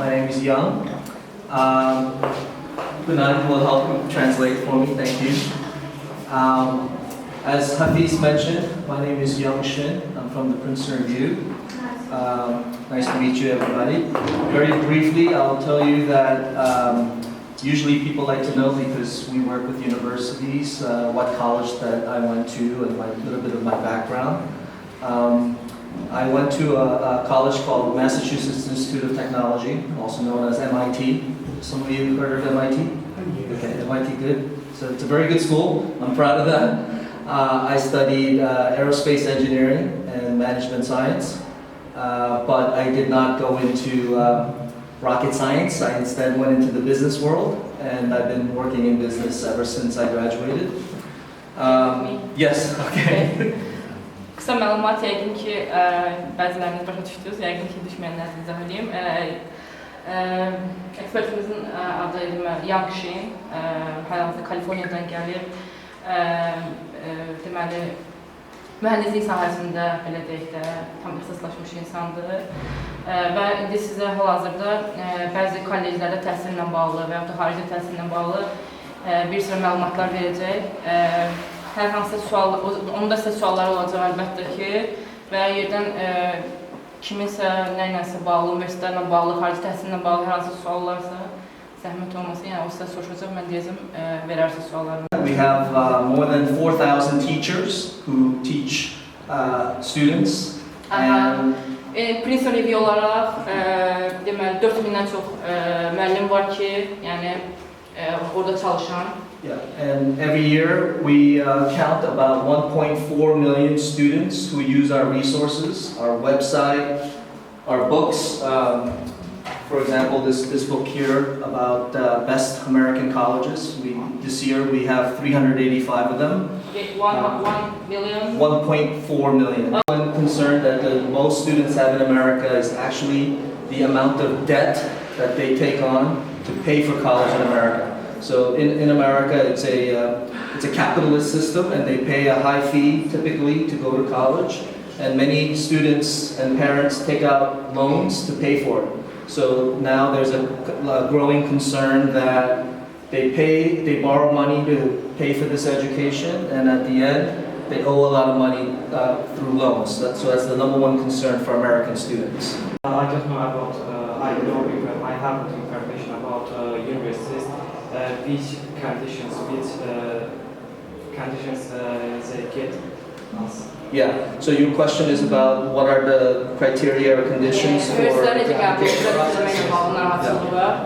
My name is Young. Kunal will help translate for me, thank you. As Hafiz mentioned, my name is Young Shin. I'm from the Princeton Review. Nice to meet you, everybody. Very briefly, I'll tell you that usually people like to know, because we work with universities, what college that I went to and a little bit of my background. I went to a college called Massachusetts Institute of Technology, also known as MIT. Some of you heard of MIT? Okay, MIT, good. So it's a very good school. I'm proud of that. I studied aerospace engineering and management science, but I did not go into rocket science. I instead went into the business world, and I've been working in business ever since I graduated. Yes, okay. Qısa məlumat, yəqin ki, bəziləriniz başa düşdünüz, yəqin ki, düşməyənlərinizi izah edeyim. Ekspertimizin adı Young Shin, hal-hazırda Kaliforniyadan gəlir. Deməli, mühəndislik sahəsində, belə deyək də, tam ixtisaslaşmış insandır. Və indi sizə hal-hazırda bəzi kolleclərdə təhsillə bağlı və yaxud da xarici təhsillə bağlı bir sıra məlumatlar verəcək. Hər hansısa sual, onda sizə suallar olacaq əlbəttə ki, və yerdən kiminsə nə iləsə bağlı, universitetlərlə bağlı, xarici təhsillə bağlı hər hansı suallarsa, zəhmət olmasın, yəni o sizə soruşacaq, mən deyəcəm, verərsiz suallarını. We have more than 4,000 teachers who teach students. Princeton Review olaraq, deməli, 4000-dən çox müəllim var ki, yəni orada çalışan. Yeah, and every year we count about 1.4 million students who use our resources, our website, our books. For example, this book here about best American colleges. This year we have 385 of them. 1 million? 1.4 million. One concern that most students have in America is actually the amount of debt that they take on to pay for college in America. So in America, it's a capitalist system, and they pay a high fee typically to go to college, and many students and parents take out loans to pay for it. So now there's a growing concern that they borrow money to pay for this education, and at the end they owe a lot of money through loans. So that's the number one concern for American students. I just know about, I have information about universities. Which conditions they get us. Yeah, so your question is about what are the criteria or conditions for...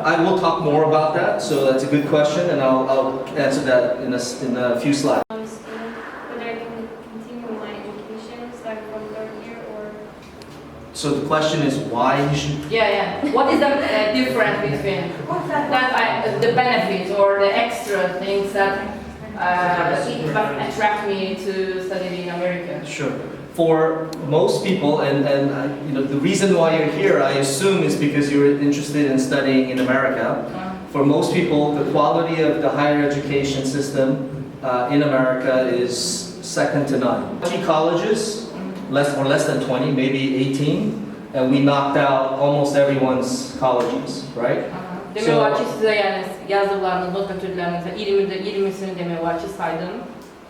I will talk more about that, so that's a good question, and I'll answer that in a few slides. Whether I can continue my education, start from third year, or... So the question is why you should... Yeah. What is the difference between the benefits or the extra things that attract me to study in America? Sure. For most people, and you know, the reason why you're here, I assume, is because you're interested in studying in America. For most people, the quality of the higher education system in America is second to none. 20 colleges, less than 20, maybe 18. And we knocked out almost everyone's colleges, right? Demək var ki, sizə yəni yazılarınız, not götürdülərinizə 20'sini demək var ki, saydım.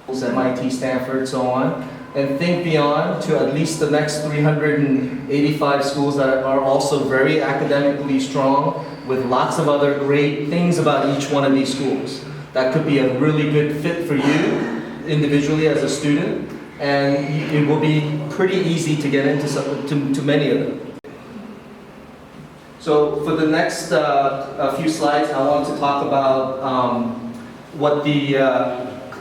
MIT, Stanford, so on. And think beyond to at least the next 385 schools that are also very academically strong, with lots of other great things about each one of these schools. That could be a really good fit for you individually as a student, and it will be pretty easy to get into to many of them. So for the next few slides, I want to talk about what the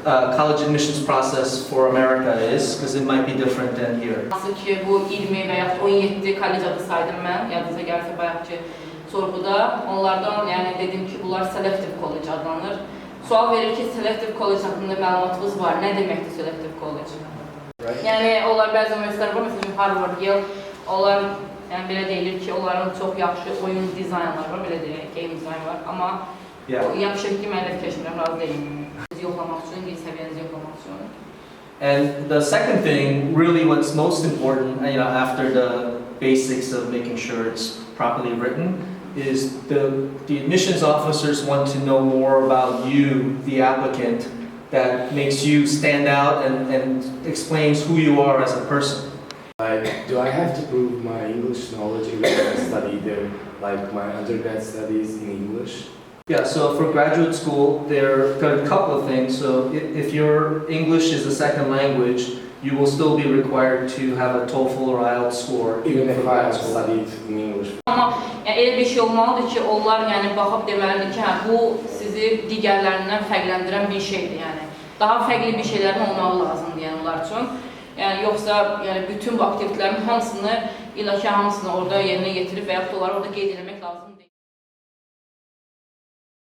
college admissions process for America is, because it might be different than here. Nasıl ki bu 20 və yaxud 17 kollec adı saydım mən, yadınıza gəlsə bayaqki sorğuda. Onlardan, yəni dedim ki, bunlar selective college adlanır. Sual verir ki, selective college haqqında məlumatınız var. Nə deməkdir selective college? Yəni onlar bəzi universitetlər var, məsələn Harvard, Yale, onlar yəni belə deyilir ki, onların çox yaxşı oyun dizaynları var, belə deyək, game design var, amma yaxşı ki, mən də fikirləşmirəm, razı deyim. Yoxlamaq üçün, İngiliz səviyyənizi yoxlamaq üçün. And the second thing, really what's most important, after the basics of making sure it's properly written, is the admissions officers want to know more about you, the applicant, that makes you stand out and explains who you are as a person. Like, do I have to prove my English knowledge even if I study there, like my undergrad studies in English? Yeah, so for graduate school, there are a couple of things. So if your English is a second language, you will still be required to have a TOEFL or IELTS score. Even if I have studied in English. Amma yəni, elə bir şey olmalıdır ki, onlar yəni, baxıb deməlidir ki, hə, bu sizi digərlərindən fərqləndirən bir şeydir. Yəni, daha fərqli bir şeylərin olmağı lazımdır yəni, onlar üçün. Yəni, yoxsa yəni, bütün bu aktivitetlərin hamısını, illa ki, hamısını orada yerinə yetirib və yaxud da onları orada qeyd etmək lazımdır.